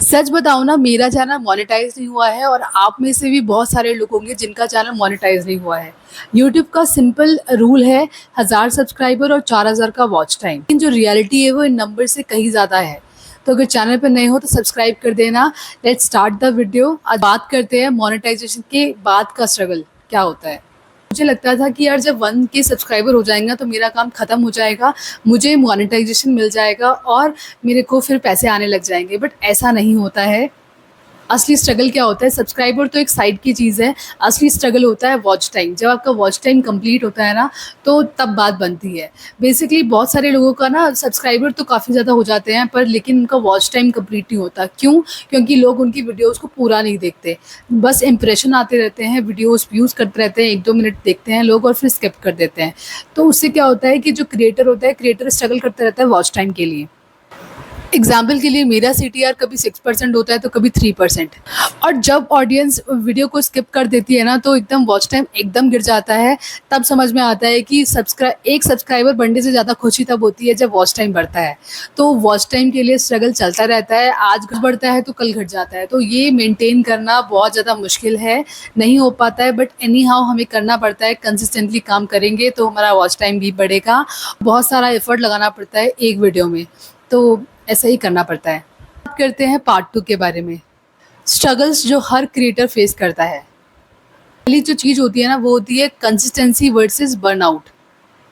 सच बताऊँ ना, मेरा चैनल मोनेटाइज़ नहीं हुआ है और आप में से भी बहुत सारे लोग होंगे जिनका चैनल मोनेटाइज़ नहीं हुआ है। यूट्यूब का सिंपल रूल है 1000 सब्सक्राइबर और 4000 का वॉच टाइम। लेकिन जो रियलिटी है वो इन नंबर से कहीं ज़्यादा है। तो अगर चैनल पे नए हो तो सब्सक्राइब कर देना। Let's start the video. आज बात करते हैं मोनेटाइजेशन के बाद का स्ट्रगल क्या होता है। मुझे लगता था कि यार जब 1 के सब्सक्राइबर हो जाएगा तो मेरा काम ख़त्म हो जाएगा, मुझे मोनेटाइजेशन मिल जाएगा और मेरे को फिर पैसे आने लग जाएंगे, बट ऐसा नहीं होता है। असली स्ट्रगल क्या होता है, सब्सक्राइबर तो एक साइड की चीज़ है, असली स्ट्रगल होता है वॉच टाइम। जब आपका वॉच टाइम कंप्लीट होता है ना, तो तब बात बनती है। बेसिकली बहुत सारे लोगों का ना सब्सक्राइबर तो काफ़ी ज़्यादा हो जाते हैं, पर लेकिन उनका वॉच टाइम कंप्लीट नहीं होता। क्यों? क्योंकि लोग उनकी वीडियोज़ को पूरा नहीं देखते, बस इंप्रेशन आते रहते हैं, वीडियोज़ व्यूज़ करते रहते हैं, 1-2 मिनट देखते हैं लोग और फिर स्किप कर देते हैं। तो उससे क्या होता है कि जो क्रिएटर होता है, क्रिएटर स्ट्रगल करता रहता है वॉच टाइम के लिए। एग्जाम्पल के लिए मेरा सीटीआर कभी 6% होता है तो कभी 3%। और जब ऑडियंस वीडियो को स्किप कर देती है ना, तो एकदम वॉच टाइम एकदम गिर जाता है। तब समझ में आता है कि एक सब्सक्राइबर बढ़ने से ज़्यादा खुशी तब होती है जब वॉच टाइम बढ़ता है। तो वॉच टाइम के लिए स्ट्रगल चलता रहता है, आज बढ़ता है तो कल घट जाता है। तो ये मेंटेन करना बहुत ज़्यादा मुश्किल है, नहीं हो पाता है, बट एनी हाउ हमें करना पड़ता है। कंसिस्टेंटली काम करेंगे तो हमारा वॉच टाइम भी बढ़ेगा। बहुत सारा एफर्ट लगाना पड़ता है एक वीडियो में, तो ऐसा ही करना पड़ता है। बात करते हैं पार्ट 2 के बारे में। स्ट्रगल्स जो हर क्रिएटर फेस करता है। पहली जो चीज़ होती है ना, वो होती है कंसिस्टेंसी वर्सेस बर्नआउट।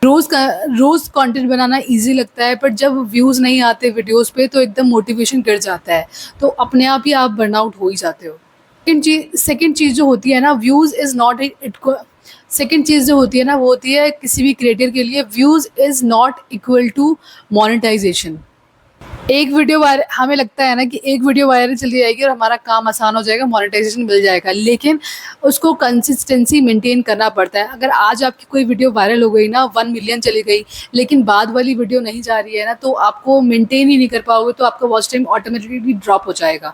रोज़ कंटेंट बनाना ईज़ी लगता है, पर जब व्यूज़ नहीं आते वीडियोज़ पे तो एकदम मोटिवेशन गिर जाता है, तो अपने आप ही आप बर्नआउट हो ही जाते हो। सेकंड चीज़ जो होती है ना, views is not it second चीज़ जो होती है ना, वो होती है किसी भी क्रिएटर के लिए views is not equal to monetisation. एक वीडियो वायरल, हमें लगता है ना कि एक वीडियो वायरल चली जाएगी और हमारा काम आसान हो जाएगा, मोनेटाइजेशन मिल जाएगा, लेकिन उसको कंसिस्टेंसी मेंटेन करना पड़ता है। अगर आज आपकी कोई वीडियो वायरल हो गई ना, 1 मिलियन चली गई, लेकिन बाद वाली वीडियो नहीं जा रही है ना, तो आपको मेंटेन ही नहीं कर पाओगे, तो आपका वॉच टाइम ऑटोमेटिकली ड्रॉप हो जाएगा।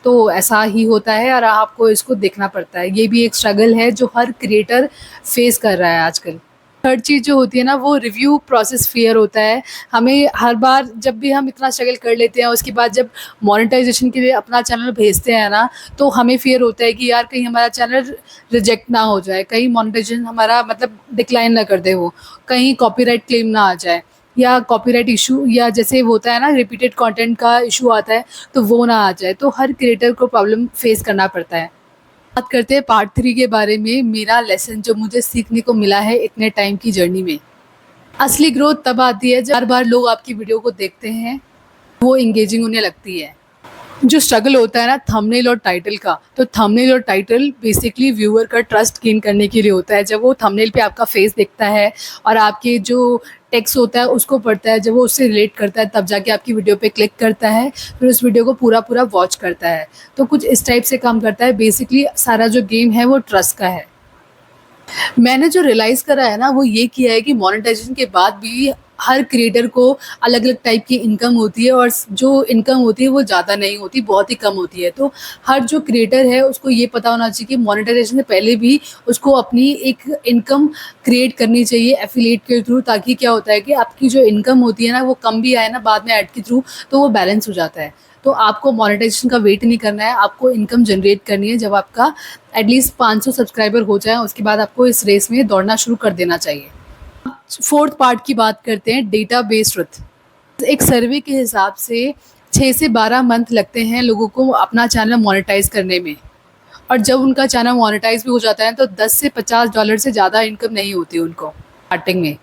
तो ऐसा ही होता है और आपको इसको देखना पड़ता है। ये भी एक स्ट्रगल है जो हर क्रिएटर फेस कर रहा है आजकल। थर्ड चीज़ जो होती है ना, वो रिव्यू प्रोसेस फ़ियर होता है। हमें हर बार जब भी हम इतना स्ट्रगल कर लेते हैं, उसके बाद जब मोनेटाइजेशन के लिए अपना चैनल भेजते हैं ना, तो हमें फ़ियर होता है कि यार कहीं हमारा चैनल रिजेक्ट ना हो जाए, कहीं मोनेटाइजेशन हमारा मतलब डिक्लाइन ना कर दे वो, कहीं कॉपीराइट क्लेम ना आ जाए, या कॉपीराइट इशू, या जैसे होता है ना रिपीटेड कंटेंट का इशू आता है, तो वो ना आ जाए। तो हर क्रिएटर को प्रॉब्लम फेस करना पड़ता है। बात करते हैं पार्ट 3 के बारे में। मेरा लेसन जो मुझे सीखने को मिला है इतने टाइम की जर्नी में। असली ग्रोथ तब आती है जब बार बार लोग आपकी वीडियो को देखते हैं, वो इंगेजिंग होने लगती है। जो स्ट्रगल होता है ना थंबनेल और टाइटल का, तो थंबनेल और टाइटल बेसिकली व्यूअर का ट्रस्ट गेन करने के लिए होता है। जब वो थंबनेल पे आपका फेस दिखता है और आपके जो टेक्स्ट होता है उसको पढ़ता है, जब वो उससे रिलेट करता है, तब जाके आपकी वीडियो पे क्लिक करता है, फिर उस वीडियो को पूरा पूरा वॉच करता है। तो कुछ इस टाइप से काम करता है। बेसिकली सारा जो गेम है वो ट्रस्ट का है। मैंने जो रियलाइज़ करा है ना, वो ये किया है कि मोनेटाइजेशन के बाद भी हर क्रिएटर को अलग-अलग टाइप की इनकम होती है, और जो इनकम होती है वो ज़्यादा नहीं होती, बहुत ही कम होती है। तो हर जो क्रिएटर है उसको ये पता होना चाहिए कि मोनेटाइजेशन से पहले भी उसको अपनी एक इनकम क्रिएट करनी चाहिए एफ़िलिएट के थ्रू, ताकि क्या होता है कि आपकी जो इनकम होती है ना, वो कम भी आए ना बाद में ऐड के थ्रू, तो वो बैलेंस हो जाता है। तो आपको मोनेटाइजेशन का वेट नहीं करना है, आपको इनकम जनरेट करनी है। जब आपका एटलीस्ट 500 सब्सक्राइबर हो जाए, उसके बाद आपको इस रेस में दौड़ना शुरू कर देना चाहिए। फोर्थ पार्ट की बात करते हैं, डेटा बेस्ड ट्रुथ। एक सर्वे के हिसाब से 6 से 12 मंथ लगते हैं लोगों को अपना चैनल मोनेटाइज करने में, और जब उनका चैनल मोनेटाइज भी हो जाता है तो 10 से $50 से ज़्यादा इनकम नहीं होती उनको स्टार्टिंग में।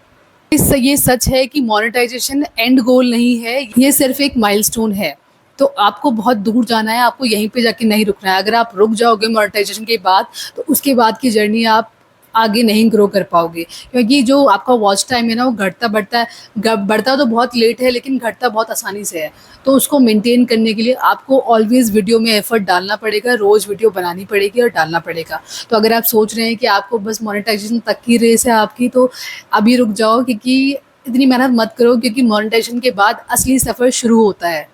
ये सच है कि मोनेटाइजेशन एंड गोल नहीं है, ये सिर्फ एक माइलस्टोन है। तो आपको बहुत दूर जाना है, आपको यहीं पे जाके नहीं रुकना है। अगर आप रुक जाओगे मोनेटाइजेशन के बाद, तो उसके बाद की जर्नी आप आगे नहीं ग्रो कर पाओगे, क्योंकि जो आपका वॉच टाइम है ना, वो बढ़ता तो बहुत लेट है, लेकिन घटता बहुत आसानी से है। तो उसको मेंटेन करने के लिए आपको ऑलवेज़ वीडियो में एफर्ट डालना पड़ेगा, रोज़ वीडियो बनानी पड़ेगी और डालना पड़ेगा। तो अगर आप सोच रहे हैं कि आपको बस मोनेटाइजेशन तक की रेस है आपकी, तो अभी रुक जाओ, क्योंकि इतनी मेहनत मत करो, क्योंकि मोनेटाइजेशन के बाद असली सफ़र शुरू होता है।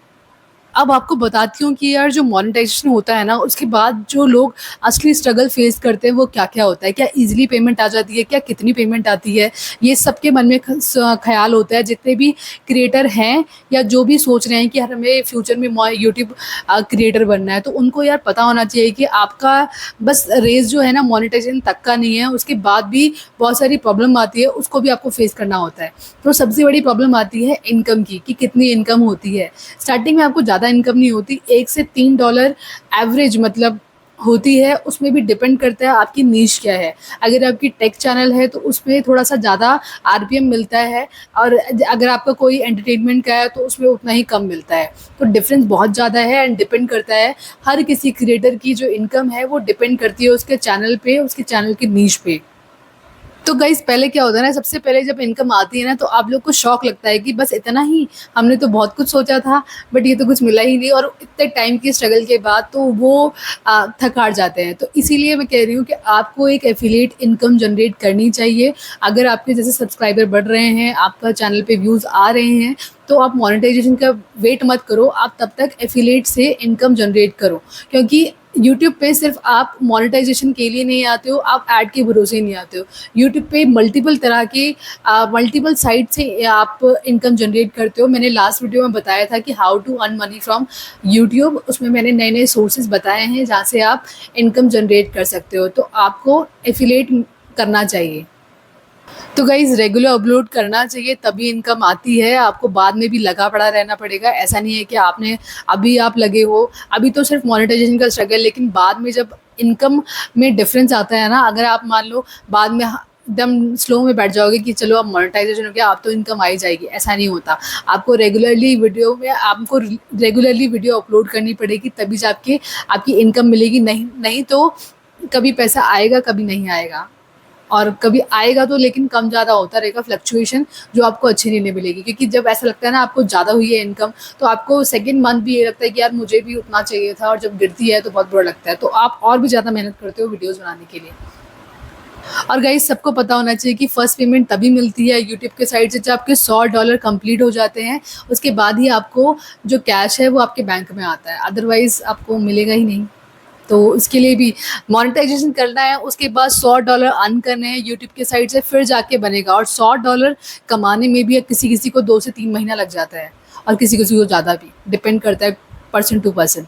अब आपको बताती हूँ कि यार जो मोनेटाइजेशन होता है ना, उसके बाद जो लोग असली स्ट्रगल फेस करते हैं वो क्या-क्या होता है? क्या ईज़िली पेमेंट आ जाती है? क्या कितनी पेमेंट आती है? ये सबके मन में ख़्याल होता है। जितने भी क्रिएटर हैं या जो भी सोच रहे हैं कि यार हमें फ्यूचर में यूट्यूब क्रिएटर बनना है, तो उनको यार पता होना चाहिए कि आपका बस रेस जो है ना मोनेटाइजेशन तक का नहीं है, उसके बाद भी बहुत सारी प्रॉब्लम आती है, उसको भी आपको फेस करना होता है। तो सबसे बड़ी प्रॉब्लम आती है इनकम की, कि कितनी इनकम होती है। स्टार्टिंग में आपको ज़्यादा इनकम नहीं होती, 1 से $3 एवरेज मतलब होती है, उसमें भी डिपेंड करता है आपकी नीश क्या है। अगर आपकी टेक चैनल है तो उसमें थोड़ा-सा ज़्यादा आरपीएम मिलता है, और अगर आपका कोई एंटरटेनमेंट का है तो उसमें उतना ही कम मिलता है। तो डिफ़रेंस बहुत ज़्यादा है एंड डिपेंड करता है, हर किसी क्रिएटर की जो इनकम है वो डिपेंड करती है उसके चैनल पे, उसके चैनल की नीश पे। तो गाइस पहले क्या होता है ना, सबसे पहले जब इनकम आती है ना तो आप लोग को शौक लगता है कि बस इतना ही, हमने तो बहुत कुछ सोचा था बट ये तो कुछ मिला ही नहीं, और इतने टाइम की स्ट्रगल के बाद तो वो थक हार जाते हैं। तो इसीलिए मैं कह रही हूँ कि आपको एक एफिलिएट इनकम जनरेट करनी चाहिए। अगर आपके जैसे सब्सक्राइबर बढ़ रहे हैं, आपका चैनल पे व्यूज़ आ रहे हैं, तो आप मोनेटाइजेशन का वेट मत करो, आप तब तक एफिलिएट से इनकम जनरेट करो। क्योंकि यूट्यूब पे सिर्फ आप मोनेटाइजेशन के लिए नहीं आते हो, आप ऐड के भरोसे नहीं आते हो। यूट्यूब पे मल्टीपल तरह के मल्टीपल साइट से आप इनकम जनरेट करते हो। मैंने लास्ट वीडियो में बताया था कि how to earn money from YouTube, उसमें मैंने नए नए सोर्सेज बताए हैं जहाँ से आप इनकम जनरेट कर सकते हो। तो आपको एफिलिएट करना चाहिए। तो गाइज़ रेगुलर अपलोड करना चाहिए, तभी इनकम आती है। आपको बाद में भी लगा पड़ा रहना पड़ेगा। ऐसा नहीं है कि आपने अभी आप लगे हो, अभी तो सिर्फ मोनेटाइजेशन का स्ट्रगल, लेकिन बाद में जब इनकम में डिफरेंस आता है ना, अगर आप मान लो बाद में एकदम स्लो में बैठ जाओगे कि चलो अब मोनेटाइजेशन हो गया, अब तो इनकम आ ही जाएगी, ऐसा नहीं होता। आपको रेगुलरली वीडियो अपलोड करनी पड़ेगी, तभी जाके आपकी इनकम मिलेगी। नहीं नहीं तो कभी पैसा आएगा, कभी नहीं आएगा, और कभी आएगा तो लेकिन कम ज़्यादा होता रहेगा फ्लक्चुएशन, जो आपको अच्छी नहीं मिलेगी। क्योंकि जब ऐसा लगता है ना आपको ज़्यादा हुई है इनकम, तो आपको सेकंड मंथ भी ये लगता है कि यार मुझे भी उतना चाहिए था, और जब गिरती है तो बहुत बुरा लगता है। तो आप और भी ज़्यादा मेहनत करते हो वीडियोज़ बनाने के लिए। और गाइस सबको पता होना चाहिए कि फर्स्ट पेमेंट तभी मिलती है यूट्यूब के साइड से जब आपके $100 कंप्लीट हो जाते हैं। उसके बाद ही आपको जो कैश है वो आपके बैंक में आता है, अदरवाइज़ आपको मिलेगा ही नहीं। तो इसके लिए भी मोनेटाइजेशन करना है, उसके बाद $100 अर्न करने हैं यूट्यूब के साइड से, फिर जाके बनेगा। और $100 कमाने में भी किसी किसी को 2 से 3 महीना लग जाता है, और किसी किसी को ज़्यादा भी, डिपेंड करता है पर्सन टू पर्सन।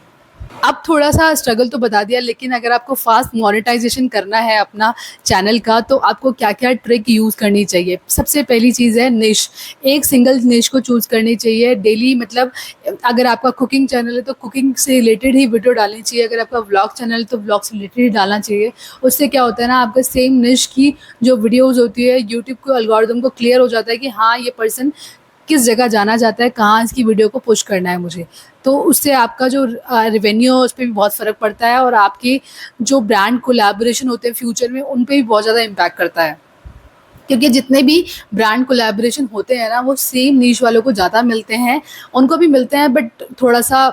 अब थोड़ा-सा स्ट्रगल तो बता दिया, लेकिन अगर आपको फ़ास्ट मोनेटाइज़ेशन करना है अपना चैनल का, तो आपको क्या-क्या ट्रिक यूज़ करनी चाहिए। सबसे पहली चीज़ है निश। एक सिंगल निश को चूज़ करनी चाहिए डेली। मतलब अगर आपका कुकिंग चैनल है तो कुकिंग से रिलेटेड ही वीडियो डालनी चाहिए, अगर आपका व्लॉग चैनल है तो व्लॉग से रिलेटेड ही डालना चाहिए। उससे क्या होता है ना, आपका सेम निश की जो वीडियोज़ होती है, यूट्यूब को एल्गोरिदम को क्लियर हो जाता है कि हाँ, ये पर्सन किस जगह जाना चाहता है, कहाँ इसकी वीडियो को पुश करना है मुझे। तो उससे आपका जो रेवेन्यू है उस पे भी बहुत फ़र्क पड़ता है, और आपके जो ब्रांड कोलैबोरेशन होते हैं फ्यूचर में, उन पे भी बहुत ज़्यादा इम्पैक्ट करता है। क्योंकि जितने भी ब्रांड कोलैबोरेशन होते हैं ना, वो सेम नीश वालों को ज़्यादा मिलते हैं। उनको भी मिलते हैं बट थोड़ा-सा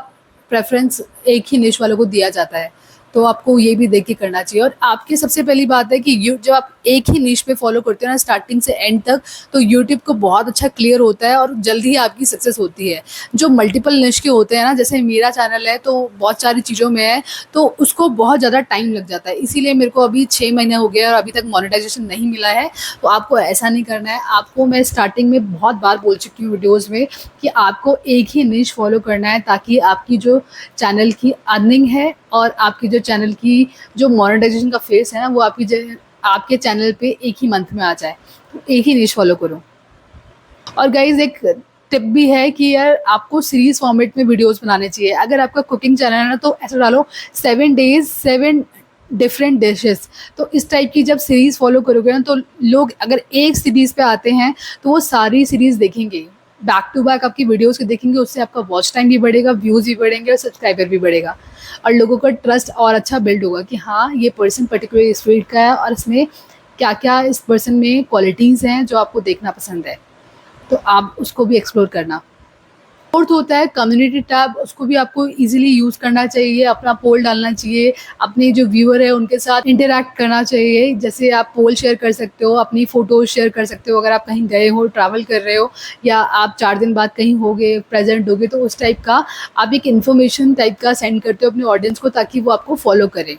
प्रेफ़रेंस एक ही नीश वालों को दिया जाता है। तो आपको ये भी देख के करना चाहिए। और आपकी सबसे पहली बात है कि जब आप एक ही नीश पे फ़ॉलो करते हो ना स्टार्टिंग से एंड तक, तो यूट्यूब को बहुत अच्छा क्लियर होता है और जल्दी ही आपकी सक्सेस होती है। जो मल्टीपल निश के होते हैं ना, जैसे मेरा चैनल है तो बहुत सारी चीज़ों में है, तो उसको बहुत ज़्यादा टाइम लग जाता है। इसीलिए मेरे को अभी 6 महीने हो गए और अभी तक मोनेटाइजेशन नहीं मिला है। तो आपको ऐसा नहीं करना है। आपको मैं स्टार्टिंग में बहुत बार बोल चुकी हूँ वीडियोज़ में कि आपको एक ही निश फ़ॉलो करना है, ताकि आपकी जो चैनल की अर्निंग है और आपकी जो चैनल की जो मोनेटाइजेशन का फेस है ना, वो आपके चैनल पे एक ही मंथ में आ जाए। तो एक ही निश फ़ॉलो करो। और गाइज़ एक टिप भी है कि यार आपको सीरीज़ फॉर्मेट में वीडियोज़ बनाने चाहिए। अगर आपका कुकिंग चैनल है ना, तो ऐसा डालो 7 डेज़ 7 डिफरेंट डिशेज़। तो इस टाइप की जब सीरीज़ फ़ॉलो करोगे ना, तो लोग अगर एक सीरीज़ पे आते हैं तो वो सारी सीरीज़ देखेंगे। बैक टू बैक आपकी वीडियोज़ को देखेंगे, उससे आपका वॉच टाइम भी बढ़ेगा, व्यूज़ भी बढ़ेंगे और सब्सक्राइबर भी बढ़ेगा। और लोगों का ट्रस्ट और अच्छा बिल्ड होगा कि हाँ, ये पर्सन पर्टिकुलर इस फील्ड का है और इसमें क्या-क्या इस पर्सन में क्वालिटीज़ हैं जो आपको देखना पसंद है। तो आप उसको भी एक्सप्लोर करना। फोर्थ होता है कम्युनिटी टैब, उसको भी आपको इजीली यूज़ करना चाहिए, अपना पोल डालना चाहिए, अपने जो व्यूअर है उनके साथ इंटरैक्ट करना चाहिए। जैसे आप पोल शेयर कर सकते हो, अपनी फ़ोटोज़ शेयर कर सकते हो, अगर आप कहीं गए हो, ट्रैवल कर रहे हो या आप 4 दिन बाद कहीं होगे, प्रेज़ेंट होगे, तो उस टाइप का आप एक इन्फॉर्मेशन टाइप का सेंड करते हो अपने ऑडियंस को ताकि वो आपको फ़ॉलो करें।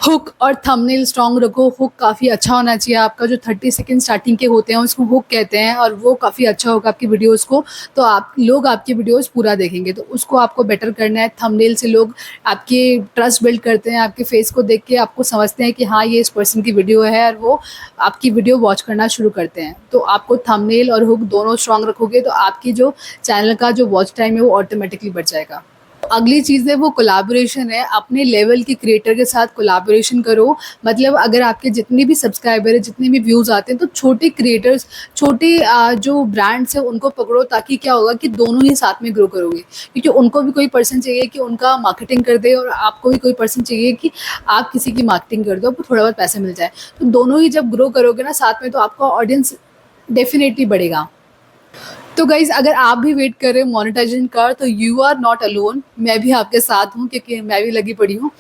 हुक और थंबनेल स्ट्रॉन्ग रखो। हुक काफ़ी अच्छा होना चाहिए आपका, जो 30 सेकंड स्टार्टिंग के होते हैं उसको हुक कहते हैं, और वो काफ़ी अच्छा होगा आपकी वीडियोस को, तो आप लोग आपकी वीडियोस पूरा देखेंगे। तो उसको आपको बेटर करना है। थंबनेल से लोग आपके ट्रस्ट बिल्ड करते हैं, आपके फेस को देख के आपको समझते हैं कि हाँ ये इस पर्सन की वीडियो है, और वो आपकी वीडियो वॉच करना शुरू करते हैं। तो आपको थंबनेल और हुक दोनों स्ट्रॉन्ग रखोगे तो आपकी जो चैनल का जो वॉच टाइम है वो ऑटोमेटिकली बढ़ जाएगा। अगली चीज़ है वो कोलैबोरेशन है। अपने लेवल के क्रिएटर के साथ कोलैबोरेशन करो। मतलब अगर आपके जितने भी सब्सक्राइबर है, जितने भी व्यूज़ आते हैं, तो छोटे क्रिएटर्स, छोटे जो ब्रांड्स हैं उनको पकड़ो, ताकि क्या होगा कि दोनों ही साथ में ग्रो करोगे। क्योंकि उनको भी कोई पर्सन चाहिए कि उनका मार्केटिंग कर दे, और आपको भी कोई पर्सन चाहिए कि आप किसी की मार्केटिंग कर दो, आपको थोड़ा बहुत पैसा मिल जाए। तो दोनों ही जब ग्रो करोगे ना साथ में, तो आपका ऑडियंस डेफिनेटली बढ़ेगा। तो गाइज़, अगर आप भी वेट कर रहे हो मोनेटाइजेशन का, तो यू आर नॉट अलोन। मैं भी आपके साथ हूँ, क्योंकि मैं भी लगी पड़ी हूँ।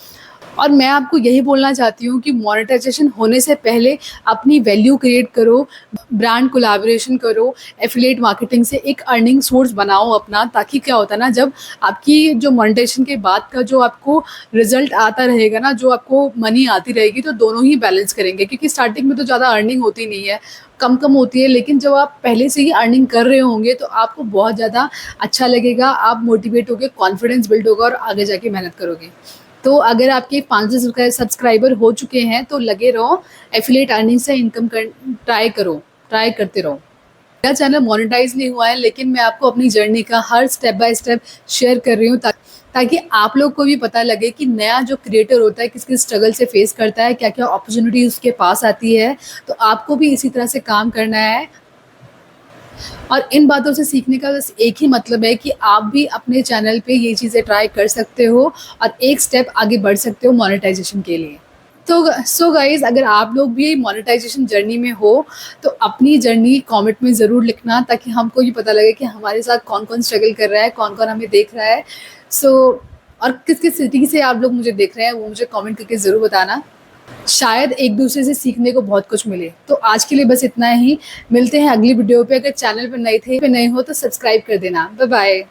और मैं आपको यही बोलना चाहती हूँ कि मोनेटाइजेशन होने से पहले अपनी वैल्यू क्रिएट करो, ब्रांड कोलैबोरेशन करो, एफिलिएट मार्केटिंग से एक अर्निंग सोर्स बनाओ अपना, ताकि क्या होता है ना, जब आपकी जो मोनेटाइजेशन के बाद का जो आपको रिजल्ट आता रहेगा ना, जो आपको मनी आती रहेगी, तो दोनों ही बैलेंस करेंगे। क्योंकि स्टार्टिंग में तो ज़्यादा अर्निंग होती नहीं है, कम कम होती है, लेकिन जब आप पहले से ही अर्निंग कर रहे होंगे तो आपको बहुत ज़्यादा अच्छा लगेगा, आप मोटिवेट होगे, कॉन्फिडेंस बिल्ड होगा और आगे जाके मेहनत करोगे। तो अगर आपके 500 सब्सक्राइबर हो चुके हैं तो लगे रहो, एफिलिएट अर्निंग से इनकम कर ट्राई करते रहो। मेरा चैनल मोनेटाइज नहीं हुआ है, लेकिन मैं आपको अपनी जर्नी का हर स्टेप बाय स्टेप शेयर कर रही हूँ, ताकि आप लोग को भी पता लगे कि नया जो क्रिएटर होता है किस किस स्ट्रगल से फेस करता है, क्या क्या अपॉर्चुनिटी उसके पास आती है। तो आपको भी इसी तरह से काम करना है, और इन बातों से सीखने का बस एक ही मतलब है कि आप भी अपने चैनल पे ये चीज़ें ट्राई कर सकते हो और एक स्टेप आगे बढ़ सकते हो मोनेटाइजेशन के लिए। तो सो गाइज़, अगर आप लोग भी मोनेटाइजेशन जर्नी में हो तो अपनी जर्नी कमेंट में ज़रूर लिखना, ताकि हमको ये पता लगे कि हमारे साथ कौन कौन स्ट्रगल कर रहा है, कौन कौन हमें देख रहा है। सो और किस किस सिटी से आप लोग मुझे देख रहे हैं वो मुझे कमेंट करके ज़रूर बताना। शायद एक दूसरे से सीखने को बहुत कुछ मिले। तो आज के लिए बस इतना ही। मिलते हैं अगली वीडियो पे। अगर चैनल पर नए हो तो सब्सक्राइब कर देना। Bye bye.